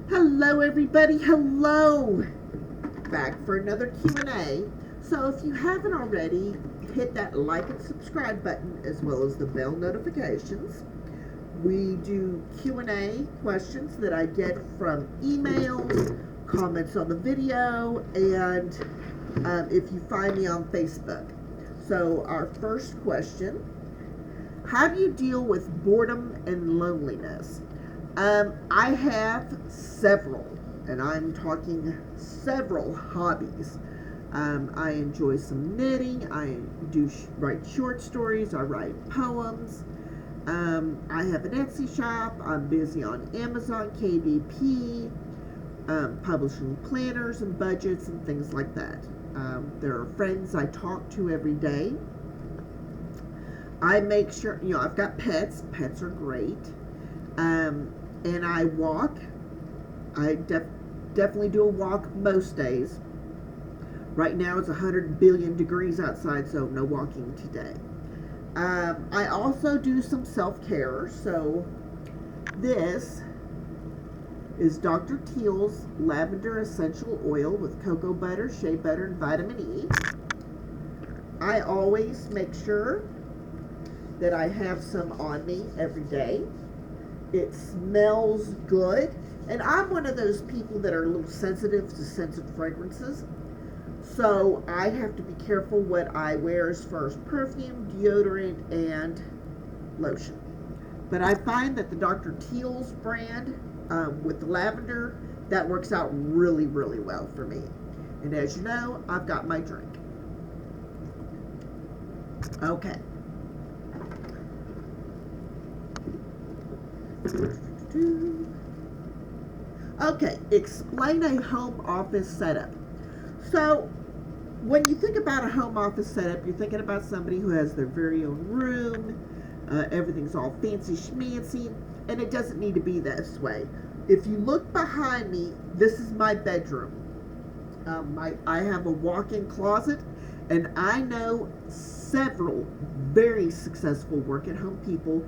Hello everybody, hello! Back for another Q&A. So if you haven't already, hit that like and subscribe button as well as the bell notifications. We do Q&A questions that I get from emails, comments on the video, and if you find me on Facebook. So our first question, how do you deal with boredom and loneliness? I have several, and I'm talking several hobbies. I enjoy some knitting. I do write short stories. I write poems. I have an Etsy shop. I'm busy on Amazon, KDP, publishing planners and budgets and things like that. There are friends I talk to every day. I make sure, I've got pets. Pets are great. And I walk. I definitely do a walk most days. Right now it's 100 billion degrees outside, so no walking today. I also do some self-care. So this is Dr. Teal's Lavender Essential Oil with cocoa butter, shea butter, and vitamin E. I always make sure that I have some on me every day. It smells good, and I'm one of those people that are a little sensitive to scented fragrances, so I have to be careful what I wear as far as perfume, deodorant, and lotion. But I find that the Dr. Teal's brand with the lavender, that works out really, really well for me. And as you know, I've got my drink. Okay. Okay, explain a home office setup. So, when you think about a home office setup, you're thinking about somebody who has their very own room, everything's all fancy schmancy, and it doesn't need to be this way. If you look behind me, this is my bedroom. I have a walk-in closet, and I know several very successful work-at-home people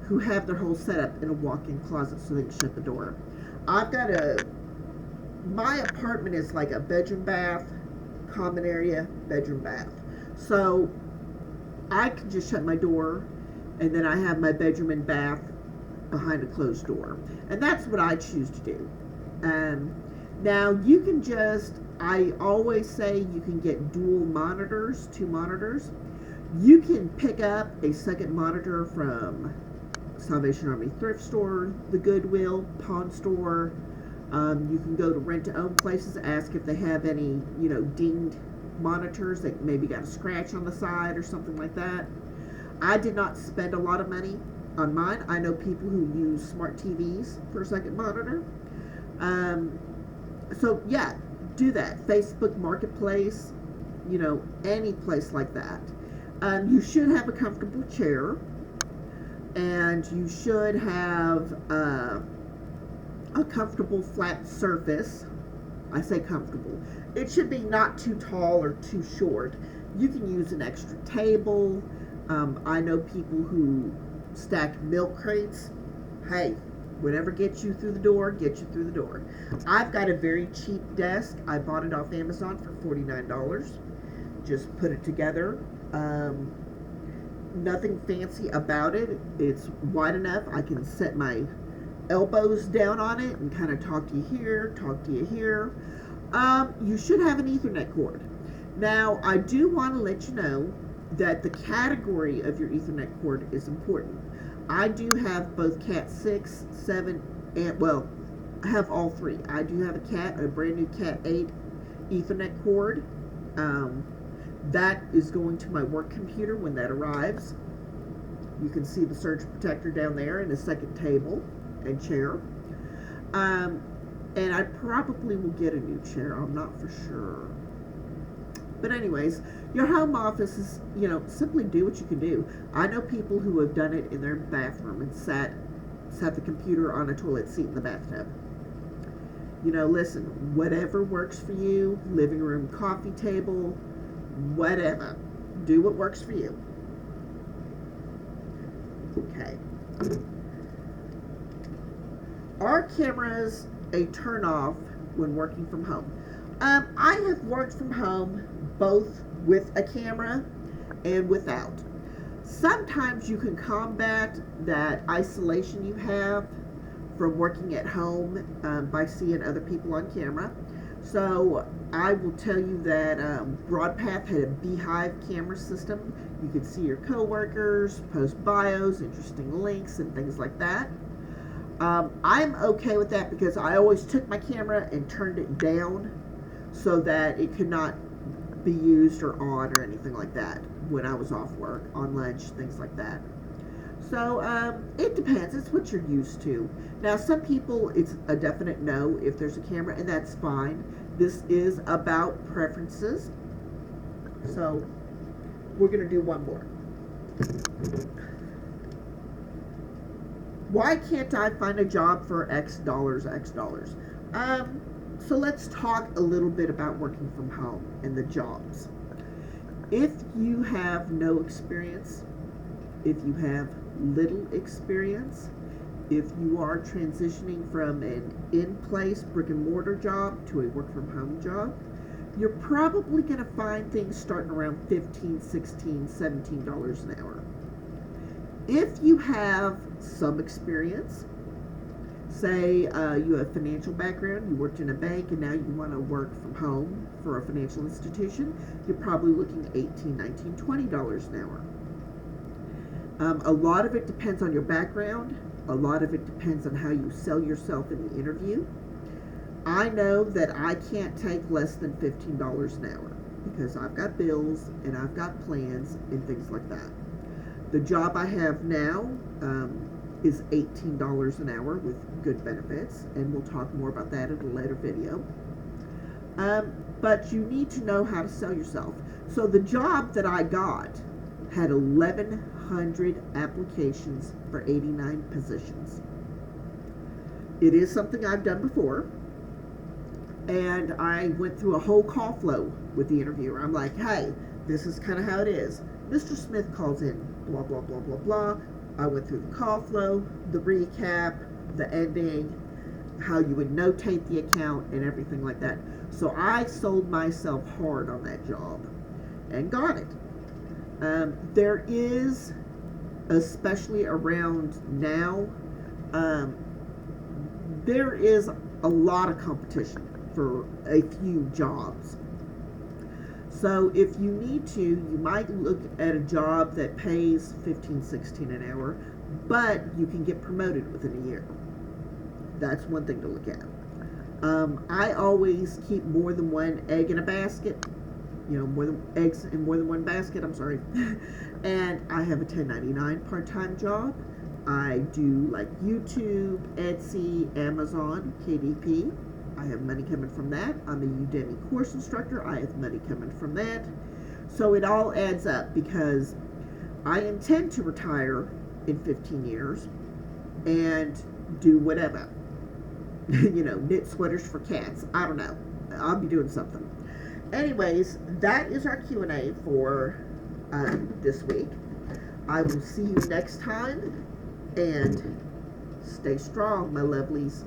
who have their whole setup in a walk-in closet so they can shut the door. My apartment is like a bedroom bath, common area, bedroom bath. So I can just shut my door, and then I have my bedroom and bath behind a closed door. And that's what I choose to do. Now you can I always say you can get dual monitors, 2 monitors. You can pick up a second monitor from Salvation Army thrift store, the Goodwill, pawn store. You can go to rent-to-own places, ask if they have any, dinged monitors that maybe got a scratch on the side or something like that. I did not spend a lot of money on mine. I know people who use smart TVs for a second monitor. So yeah, do that. Facebook Marketplace, any place like that. You should have a comfortable chair. And you should have a comfortable flat surface. I say comfortable. It should be not too tall or too short. You can use an extra table. I know people who stack milk crates. Hey, whatever gets you through the door, gets you through the door. I've got a very cheap desk. I bought it off Amazon for $49. Just put it together. Nothing fancy about it. It's wide enough. I can set my elbows down on it and kind of talk to you here, talk to you here. You should have an Ethernet cord. Now, I do want to let you know that the category of your Ethernet cord is important. I do have both Cat 6, 7, and, I have all 3. I do have a brand new Cat 8 Ethernet cord. That is going to my work computer when that arrives. You can see the surge protector down there and a second table and chair. And I probably will get a new chair. I'm not for sure. But anyways, your home office is, simply do what you can do. I know people who have done it in their bathroom and sat the computer on a toilet seat in the bathtub. Listen, whatever works for you, living room, coffee table, whatever. Do what works for you. Okay. Are cameras a turnoff when working from home. I have worked from home both with a camera and without. Sometimes you can combat that isolation you have from working at home by seeing other people on camera. So I will tell you that Broadpath had a beehive camera system. You could see your coworkers, post bios, interesting links, and things like that. I'm okay with that because I always took my camera and turned it down so that it could not be used or on or anything like that when I was off work, on lunch, things like that. So it depends. It's what you're used to. Now, some people, it's a definite no if there's a camera, and that's fine. This is about preferences. So we're going to do one more. Why can't I find a job for X dollars? So let's talk a little bit about working from home and the jobs. If you have no experience, if you have little experience, if you are transitioning from an in-place brick and mortar job to a work from home job, you're probably going to find things starting around $15, $16, $17 an hour. If you have some experience, say you have a financial background, you worked in a bank, and now you want to work from home for a financial institution, you're probably looking at $18, $19, $20 an hour. A lot of it depends on your background. A lot of it depends on how you sell yourself in the interview. I know that I can't take less than $15 an hour because I've got bills and I've got plans and things like that. The job I have now is $18 an hour with good benefits, and we'll talk more about that in a later video. But you need to know how to sell yourself. So the job that I got had 1,100 applications for 89 positions. It is something I've done before, and I went through a whole call flow with the interviewer. I'm like, hey, this is kind of how it is. Mr. Smith calls in, blah, blah, blah, blah, blah. I went through the call flow, the recap, the ending, how you would notate the account, and everything like that. So I sold myself hard on that job and got it. There is, especially around now, there is a lot of competition for a few jobs. So if you need to, you might look at a job that pays $15, $16 an hour, but you can get promoted within a year. That's one thing to look at. I always keep more than one egg in a basket. More than eggs in more than one basket, I'm sorry. And I have a 1099 part-time job. I do like YouTube, Etsy, Amazon, KDP. I have money coming from that. I'm a Udemy course instructor. I have money coming from that. So it all adds up because I intend to retire in 15 years and do whatever. Knit sweaters for cats. I don't know. I'll be doing something. Anyways, that is our Q&A for this week. I will see you next time, and stay strong, my lovelies.